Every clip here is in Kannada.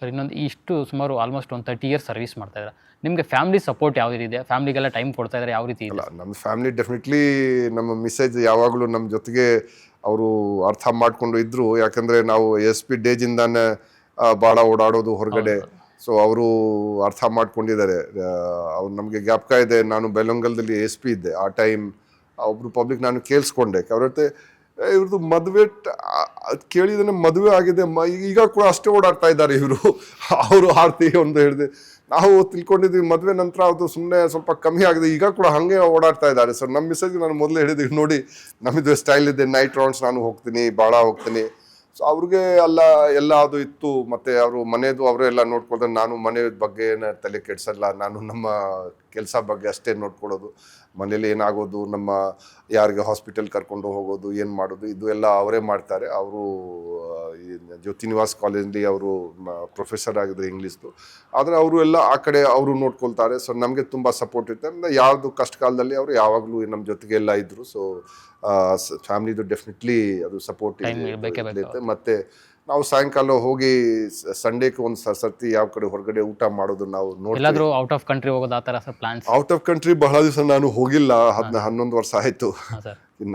ಸರ್ ಇನ್ನೊಂದು ಇಷ್ಟು ಸುಮಾರು ಆಲ್ಮೋಸ್ಟ್ ಒಂದು 30 ಇಯರ್ಸ್ ಸರ್ವಿಸ್ ಮಾಡ್ತಾ ಇದ್ದಾರೆ. ನಿಮಗೆ ಫ್ಯಾಮಿಲಿ ಸಪೋರ್ಟ್ ಯಾವ ರೀತಿ ಇದೆ? ಫ್ಯಾಮಿಲಿಗೆಲ್ಲ ಟೈಮ್ ಕೊಡ್ತಾ ಇದ್ದಾರೆ ಯಾವ ರೀತಿ ಇದೆ? ಅಲ್ಲ, ನಮ್ಮ ಫ್ಯಾಮಿಲಿ ಡೆಫಿನೆಟ್ಲಿ ನಮ್ಮ ಮಿಸೇಜ್ ಯಾವಾಗಲೂ ನಮ್ಮ ಜೊತೆಗೆ ಅವರು ಅರ್ಥ ಮಾಡಿಕೊಂಡು ಇದ್ದರು. ಯಾಕಂದರೆ ನಾವು SP ಡೇಜಿಂದಾನೆ ಭಾಳ ಓಡಾಡೋದು ಹೊರಗಡೆ. ಸೊ ಅವರು ಅರ್ಥ ಮಾಡ್ಕೊಂಡಿದ್ದಾರೆ. ಅವ್ರು ನಮಗೆ ಜ್ಞಾಪಕ ಇದೆ, ನಾನು ಬೆಲಂಗಲದಲ್ಲಿ SP ಇದ್ದೆ ಆ ಟೈಮ್. ಒಬ್ಬರು ಪಬ್ಲಿಕ್ ನಾನು ಕೇಳಿಸ್ಕೊಂಡೆ, ಅವ್ರ ಜೊತೆ ಇವ್ರದ್ದು ಮದುವೆ ಕೇಳಿದ್ರೆ ಮದುವೆ ಆಗಿದೆ, ಈಗ ಕೂಡ ಅಷ್ಟೇ ಓಡಾಡ್ತಾ ಇದ್ದಾರೆ ಇವರು. ಅವರು ಆರ್ತಿ ಒಂದು ಹೇಳಿದೆ, ನಾವು ತಿಳ್ಕೊಂಡಿದ್ವಿ ಮದುವೆ ನಂತರ ಅದು ಸುಮ್ಮನೆ ಸ್ವಲ್ಪ ಕಮ್ಮಿ ಆಗಿದೆ, ಈಗ ಕೂಡ ಹಾಗೆ ಓಡಾಡ್ತಾ ಇದ್ದಾರೆ. ಸೊ ನಮ್ಮ ಮಿಸೇಜ್ ನಾನು ಮೊದಲೇ ಹೇಳಿದ್ವಿ, ನೋಡಿ ನಮ್ಮದು ಸ್ಟೈಲ್ ಇದೆ, ನೈಟ್ ರೌಂಡ್ಸ್ ನಾನು ಹೋಗ್ತೀನಿ, ಭಾಳ ಹೋಗ್ತೀನಿ. ಸೊ ಅವ್ರಿಗೆ ಎಲ್ಲ ಅದು ಇತ್ತು. ಮತ್ತು ಅವರು ಮನೆಯದು ಅವರೇ ಎಲ್ಲ ನೋಡ್ಕೊಳ್ತಾರೆ. ನಾನು ಮನೆ ಬಗ್ಗೆ ತಲೆ ಕೆಡ್ಸಲ್ಲ, ನಾನು ನಮ್ಮ ಕೆಲಸ ಬಗ್ಗೆ ಅಷ್ಟೇ ನೋಡ್ಕೊಳ್ಳೋದು. ಮನೇಲಿ ಏನಾಗೋದು, ನಮ್ಮ ಯಾರಿಗೆ ಹಾಸ್ಪಿಟಲ್ ಕರ್ಕೊಂಡು ಹೋಗೋದು, ಏನು ಮಾಡೋದು, ಇದು ಎಲ್ಲ ಅವರೇ ಮಾಡ್ತಾರೆ. ಅವರು ಜ್ಯೋತಿ ನಿವಾಸ್ ಕಾಲೇಜಲ್ಲಿ ಅವರು ಪ್ರೊಫೆಸರ್ ಆಗಿದ್ರು ಇಂಗ್ಲೀಷ್ದು. ಆದರೆ ಅವರು ಎಲ್ಲ ಆ ಕಡೆ ಅವರು ನೋಡ್ಕೊಳ್ತಾರೆ. ಸೊ ನಮಗೆ ತುಂಬ ಸಪೋರ್ಟ್ ಇರುತ್ತೆ. ಯಾವುದು ಕಷ್ಟ ಕಾಲದಲ್ಲಿ ಅವರು ಯಾವಾಗಲೂ ನಮ್ಮ ಜೊತೆಗೆ ಎಲ್ಲ ಇದ್ದರು. ಸೊ ಫ್ಯಾಮಿಲಿದು ಡೆಫಿನೆಟ್ಲಿ ಅದು ಸಪೋರ್ಟ್ ಇರುತ್ತೆ. ಮತ್ತು ನಾವು ಸಾಯಂಕಾಲ ಹೋಗಿ ಸಂಡೇಗೆ ಒಂದು ಸರ್ತಿ ಯಾವ ಕಡೆ ಹೊರಗಡೆ ಊಟ ಮಾಡೋದು ನಾವು ನೋಡ್ತೀವಿ. ಔಟ್ ಆಫ್ ಕಂಟ್ರಿ ಹೋಗೋದು ಆ ಥರ sir plans? Out of country ಬಹಳ ದಿವಸ ನಾನು ಹೋಗಿಲ್ಲ, 11 ವರ್ಷ ಆಯಿತು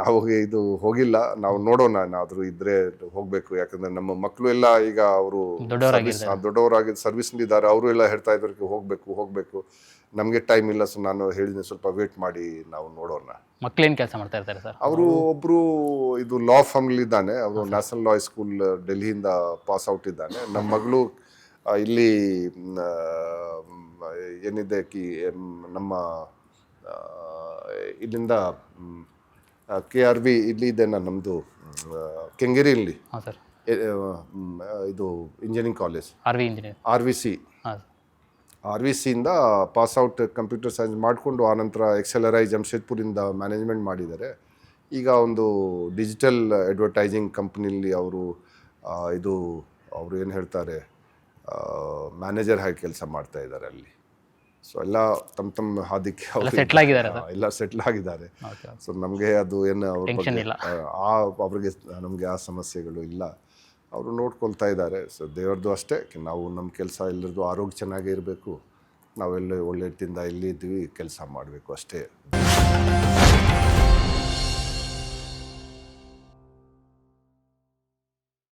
ನಾವು ಇದು ಹೋಗಿಲ್ಲ. ನಾವು ನೋಡೋಣ, ಏನಾದರೂ ಇದ್ರೆ ಹೋಗಬೇಕು. ಯಾಕಂದರೆ ನಮ್ಮ ಮಕ್ಕಳು ಎಲ್ಲ ಈಗ ಅವರು ದೊಡ್ಡವರಾಗಿ ಸರ್ವಿಸ್ನಿದ್ದಾರೆ. ಅವರು ಎಲ್ಲ ಹೇಳ್ತಾ ಇದ್ರು ಹೋಗಬೇಕು. ನಮಗೆ ಟೈಮ್ ಇಲ್ಲ. ಸೊ ನಾನು ಹೇಳಿದ್ದೀನಿ, ಸ್ವಲ್ಪ ವೇಟ್ ಮಾಡಿ, ನಾವು ನೋಡೋಣ. ಮಕ್ಕಳೇನು ಕೆಲಸ ಮಾಡ್ತಾ ಇರ್ತಾರೆ ಸರ್? ಅವರು ಒಬ್ಬರು ಇದು ಲಾ ಫಾರ್ಮಲ್ಲಿ ಇದ್ದಾನೆ. ಅವರು ನ್ಯಾಷನಲ್ ಲಾ ಸ್ಕೂಲ್ ಡೆಲ್ಲಿಯಿಂದ ಪಾಸ್ ಔಟ್ ಇದ್ದಾನೆ. ನಮ್ಮ ಮಗಳು ಇಲ್ಲಿ ಏನಿದೆ ನಮ್ಮ ಇಲ್ಲಿಂದ KRV ಇಲ್ಲಿ ಇದೆ ನಮ್ಮದು ಕೆಂಗೇರಿಯಲ್ಲಿ ಇದು ಇಂಜಿನಿಯರಿಂಗ್ ಕಾಲೇಜ್ RVCಯಿಂದ ಪಾಸ್ ಔಟ್ ಕಂಪ್ಯೂಟರ್ ಸೈನ್ಸ್ ಮಾಡಿಕೊಂಡು ಆನಂತರ XLRI ಜಮ್ಶೇದ್ಪುರಿಂದ ಮ್ಯಾನೇಜ್ಮೆಂಟ್ ಮಾಡಿದ್ದಾರೆ. ಈಗ ಒಂದು ಡಿಜಿಟಲ್ ಅಡ್ವರ್ಟೈಸಿಂಗ್ ಕಂಪ್ನಿಲಿ ಅವರು ಅವರು ಏನು ಹೇಳ್ತಾರೆ ಮ್ಯಾನೇಜರ್ ಆಗಿ ಕೆಲಸ ಮಾಡ್ತಾ ಇದ್ದಾರೆ ಅಲ್ಲಿ. ಸೊ ಎಲ್ಲ ತಮ್ಮ ಹಾದಿಕ್ಕೆ ಎಲ್ಲ ಸೆಟ್ಲ್ ಆಗಿದ್ದಾರೆ. ಸೊ ನಮಗೆ ಅದು ಏನು ಅವ್ರಿಗೆ ನಮಗೆ ಆ ಸಮಸ್ಯೆಗಳು ಇಲ್ಲ, ಅವರು ನೋಡ್ಕೊಳ್ತಾ ಇದ್ದಾರೆ. ಸೊ ದೇವ್ರದ್ದು ಅಷ್ಟೇ, ನಾವು ನಮ್ಮ ಕೆಲಸ ಎಲ್ಲರದ್ದು ಆರೋಗ್ಯ ಚೆನ್ನಾಗೇ ಇರಬೇಕು, ನಾವೆಲ್ಲ ಒಳ್ಳೆ ರೀತಿಯಿಂದ ಇಲ್ಲಿದ್ದೀವಿ, ಕೆಲಸ ಮಾಡಬೇಕು ಅಷ್ಟೇ.